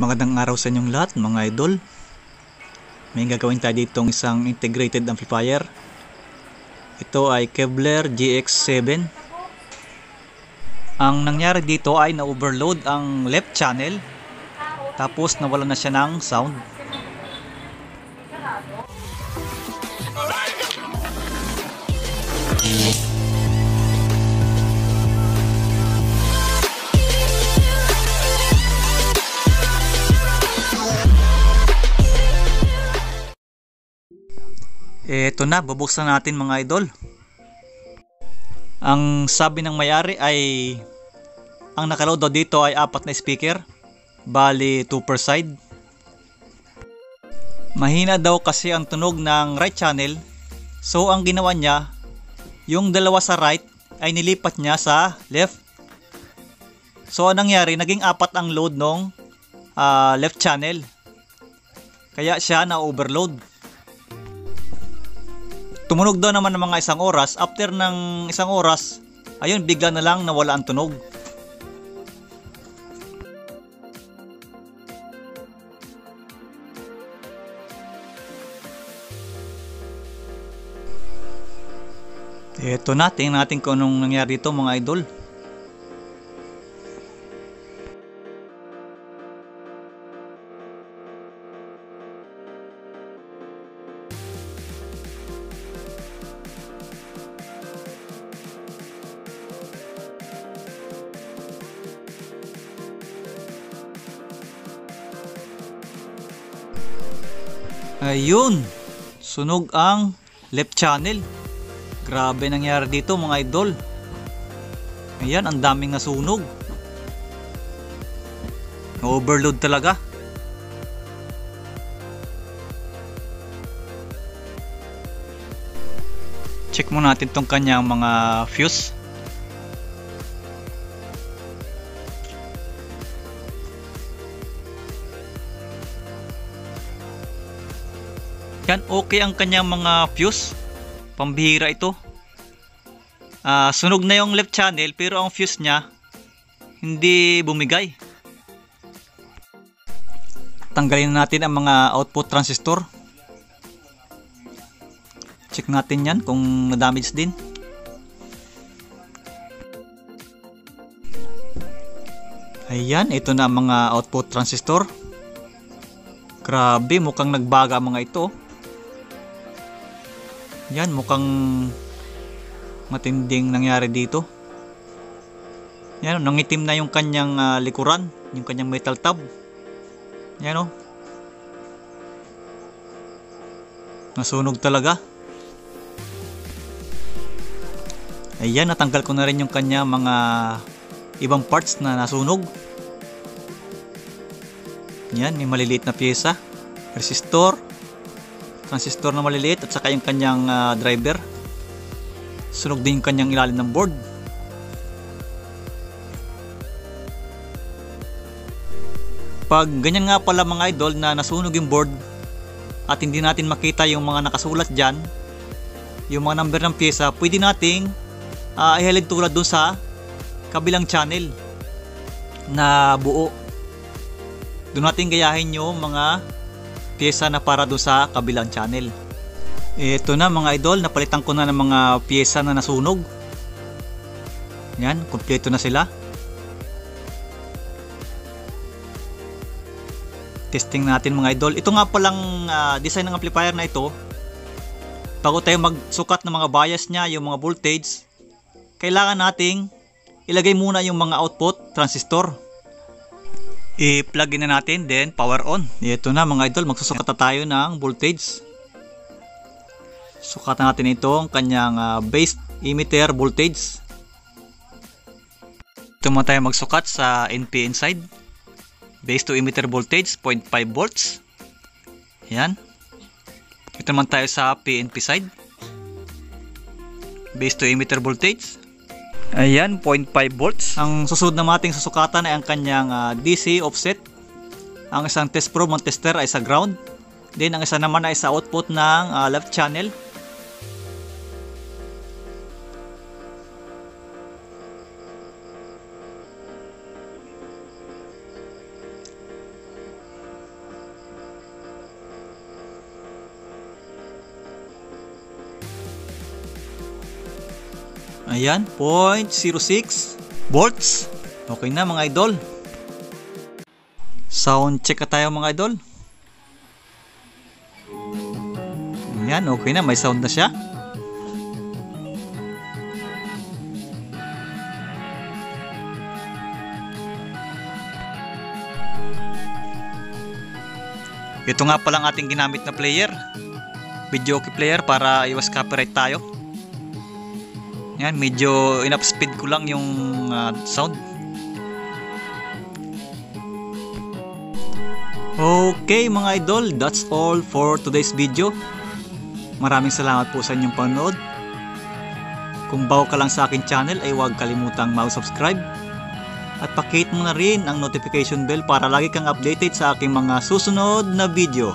Magandang araw sa inyong lahat mga idol. May gagawin tayo ditong isang integrated amplifier. Ito ay Kevlar GX7. Ang nangyari dito ay na-overload ang left channel, tapos nawala na siya ng sound. Ito na, bubuksan natin mga idol. Ang sabi ng may-ari ay ang nakaload daw dito ay 4 na speaker, bali 2 per side. Mahina daw kasi ang tunog ng right channel, so ang ginawa niya, yung dalawa sa right ay nilipat niya sa left. So anong nangyari, naging 4 ang load ng left channel, kaya siya na-overload. Tumunog daw naman ng mga 1 oras. After ng 1 oras, ayun, bigla na lang nawala ang tunog. Ito na, tingnan natin kung anong nangyari dito mga idol. Ayun, sunog ang left channel. Grabe nangyari dito mga idol. Ayan, ang daming nasunog. Overload talaga. Check muna natin tong kanyang mga fuse. Yan, okay ang kanyang mga fuse. Pambihira ito. Sunog na yung left channel pero ang fuse niya hindi bumigay. Tanggalin natin ang mga output transistor. Check natin yan kung na-damage din. Ayan, ito na ang mga output transistor. Grabe, mukhang nagbaga mga ito. Yan, mukhang matinding nangyari dito. Yan, nangitim na yung kanyang likuran, yung kanyang metal tab. Yan o. Nasunog talaga. Ayan, natanggal ko na rin yung kanyang mga ibang parts na nasunog. Yan, may maliliit na pyesa. Resistor, transistor na maliliit, at saka yung kanyang driver. Sunog din yung kanyang ilalim ng board. Pag ganyan nga pala mga idol na nasunog yung board at hindi natin makita yung mga nakasulat dyan, yung mga number ng pyesa, pwede nating ihalid tulad dun sa kabilang channel na buo. Doon natin gayahin yung mga pyesa na para doon sa kabilang channel. Ito na mga idol, napalitan ko na ng mga pyesa na nasunog. Yan, kumpleto na sila. Testing natin mga idol. Ito nga palang design ng amplifier na ito. Bago tayo magsukat ng mga bias niya, yung mga voltage, kailangan nating ilagay muna yung mga output transistor. I-plug in na natin, then power on. Ito na mga idol, magsusukat na tayo ng voltage. Sukatan natin itong kanyang base emitter voltage. Ito muna tayo magsukat sa NPN side. Base to emitter voltage 0.5 volts. Yan. Ito naman tayo sa PNP side. Base to emitter voltage, ayan, 0.5 volts. Ang susunod na ating susukatan ay ang kanyang DC offset. Ang isang test probe ng tester ay sa ground. Then ang isa naman ay sa output ng left channel. Ayan, 0.06 volts. Okay na mga idol. Sound check tayo mga idol. Ayan, okay na, may sound na siya. Ito nga palang ating ginamit na player, video okay player, para iwas copyright tayo. Yan, medyo in-up speed ko lang yung sound. Okay mga idol, that's all for today's video. Maraming salamat po sa inyong panonood. Kung bago ka lang sa aking channel ay huwag kalimutang mag-subscribe. At pakihit mo na rin ang notification bell para lagi kang updated sa aking mga susunod na video.